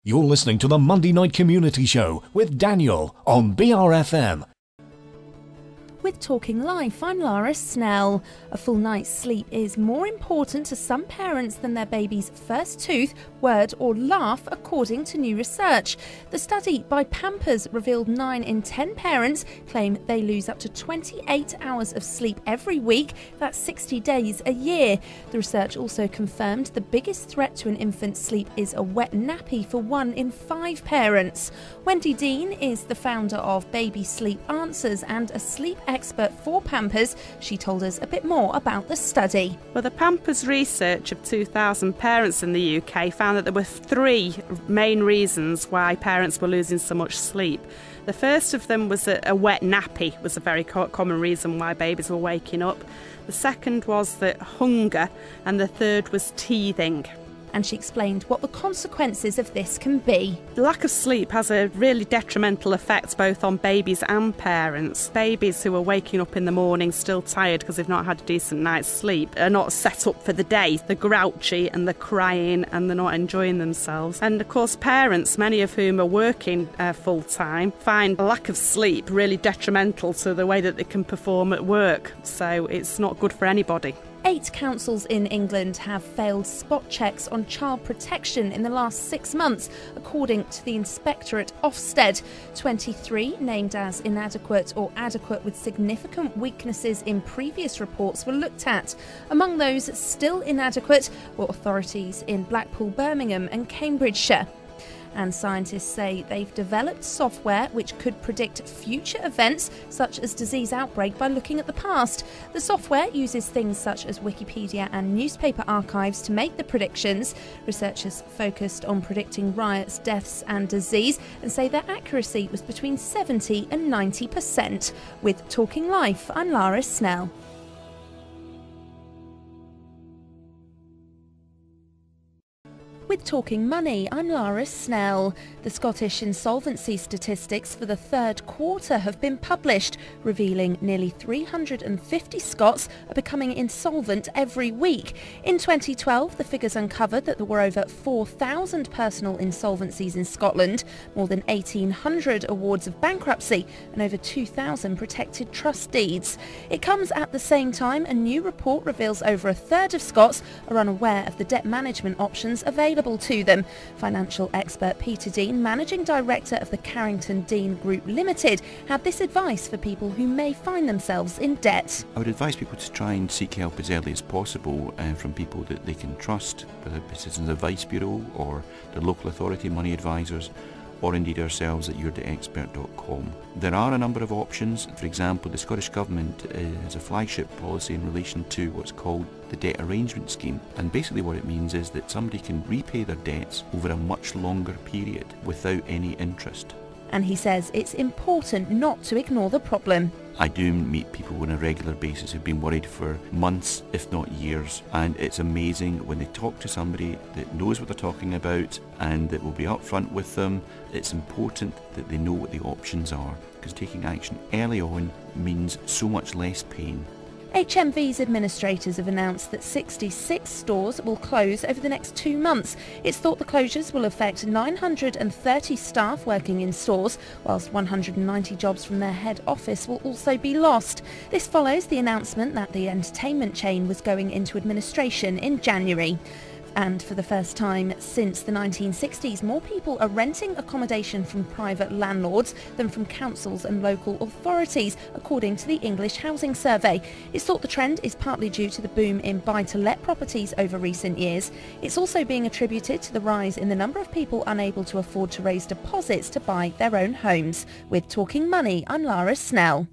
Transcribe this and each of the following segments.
You're listening to the Monday Night Community Show with Daniel on BRFM. With Talking Life, I'm Lara Snell. A full night's sleep is more important to some parents than their baby's first tooth, word or laugh, according to new research. The study by Pampers revealed 9 in 10 parents claim they lose up to 28 hours of sleep every week. That's 60 days a year. The research also confirmed the biggest threat to an infant's sleep is a wet nappy for 1 in 5 parents. Wendy Dean is the founder of Baby Sleep Answers and a sleep expert for Pampers. She told us a bit more about the study. Well, the Pampers research of 2,000 parents in the UK found that there were 3 main reasons why parents were losing so much sleep. The first of them was a wet nappy was a very common reason why babies were waking up. The second was that hunger, and the third was teething. And she explained what the consequences of this can be. The lack of sleep has a really detrimental effect both on babies and parents. Babies who are waking up in the morning still tired because they've not had a decent night's sleep are not set up for the day. They're grouchy and they're crying and they're not enjoying themselves. And of course parents, many of whom are working full time, find a lack of sleep really detrimental to the way that they can perform at work. So it's not good for anybody. 8 councils in England have failed spot checks on child protection in the last 6 months, according to the inspector at Ofsted. 23 named as inadequate or adequate with significant weaknesses in previous reports were looked at. Among those still inadequate were authorities in Blackpool, Birmingham and Cambridgeshire. And scientists say they've developed software which could predict future events such as disease outbreak by looking at the past. The software uses things such as Wikipedia and newspaper archives to make the predictions. Researchers focused on predicting riots, deaths and disease and say their accuracy was between 70 and 90%. With Talking Life, I'm Lara Snell. With Talking Money, I'm Lara Snell. The Scottish insolvency statistics for the third quarter have been published, revealing nearly 350 Scots are becoming insolvent every week. In 2012, the figures uncovered that there were over 4,000 personal insolvencies in Scotland, more than 1,800 awards of bankruptcy and over 2,000 protected trust deeds. It comes at the same time a new report reveals over a third of Scots are unaware of the debt management options available to them. Financial expert Peter Dean, Managing Director of the Carrington Dean Group Limited, had this advice for people who may find themselves in debt. I would advise people to try and seek help as early as possible from people that they can trust, whether it's Citizens Advice Bureau or the local authority money advisors, or indeed ourselves at yourdebtexpert.com. There are a number of options. For example, the Scottish Government has a flagship policy in relation to what's called the Debt Arrangement Scheme, and basically what it means is that somebody can repay their debts over a much longer period without any interest. And he says it's important not to ignore the problem. I do meet people on a regular basis who've been worried for months, if not years, and it's amazing when they talk to somebody that knows what they're talking about and that will be upfront with them. It's important that they know what the options are, because taking action early on means so much less pain. HMV's administrators have announced that 66 stores will close over the next 2 months. It's thought the closures will affect 930 staff working in stores, whilst 190 jobs from their head office will also be lost. This follows the announcement that the entertainment chain was going into administration in January. And for the first time since the 1960s, more people are renting accommodation from private landlords than from councils and local authorities, according to the English Housing Survey. It's thought the trend is partly due to the boom in buy-to-let properties over recent years. It's also being attributed to the rise in the number of people unable to afford to raise deposits to buy their own homes. With Talking Money, I'm Lara Snell.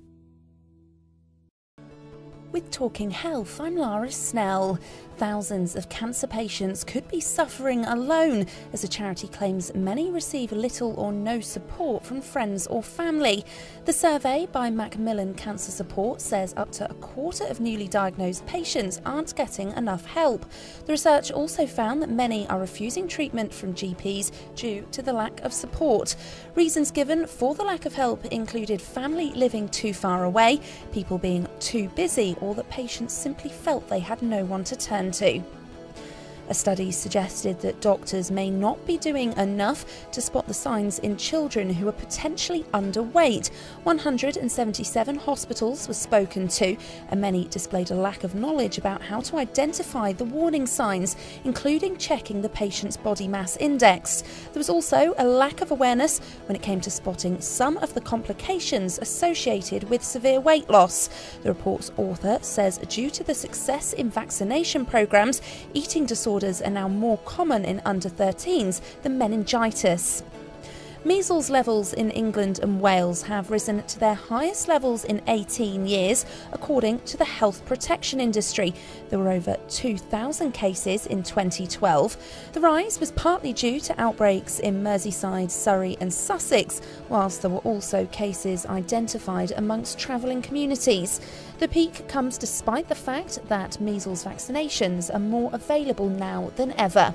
With Talking Health, I'm Lara Snell. Thousands of cancer patients could be suffering alone as the charity claims many receive little or no support from friends or family. The survey by Macmillan Cancer Support says up to a quarter of newly diagnosed patients aren't getting enough help. The research also found that many are refusing treatment from GPs due to the lack of support. Reasons given for the lack of help included family living too far away, people being too busy, or that patients simply felt they had no one to turn to. A study suggested that doctors may not be doing enough to spot the signs in children who are potentially underweight. 177 hospitals were spoken to, and many displayed a lack of knowledge about how to identify the warning signs, including checking the patient's body mass index. There was also a lack of awareness when it came to spotting some of the complications associated with severe weight loss. The report's author says due to the success in vaccination programmes, eating disorders are now more common in under 13s than meningitis. Measles levels in England and Wales have risen to their highest levels in 18 years, according to the health protection industry. There were over 2,000 cases in 2012. The rise was partly due to outbreaks in Merseyside, Surrey and Sussex, whilst there were also cases identified amongst travelling communities. The peak comes despite the fact that measles vaccinations are more available now than ever.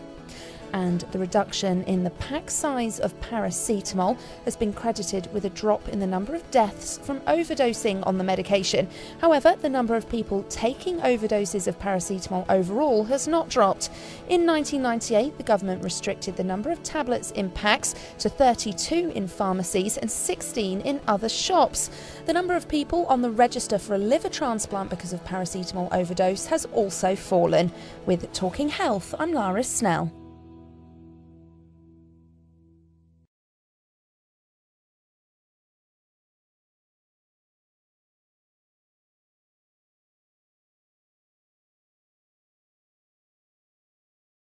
And the reduction in the pack size of paracetamol has been credited with a drop in the number of deaths from overdosing on the medication. However, the number of people taking overdoses of paracetamol overall has not dropped. In 1998, the government restricted the number of tablets in packs to 32 in pharmacies and 16 in other shops. The number of people on the register for a liver transplant because of paracetamol overdose has also fallen. With Talking Health, I'm Lara Snell.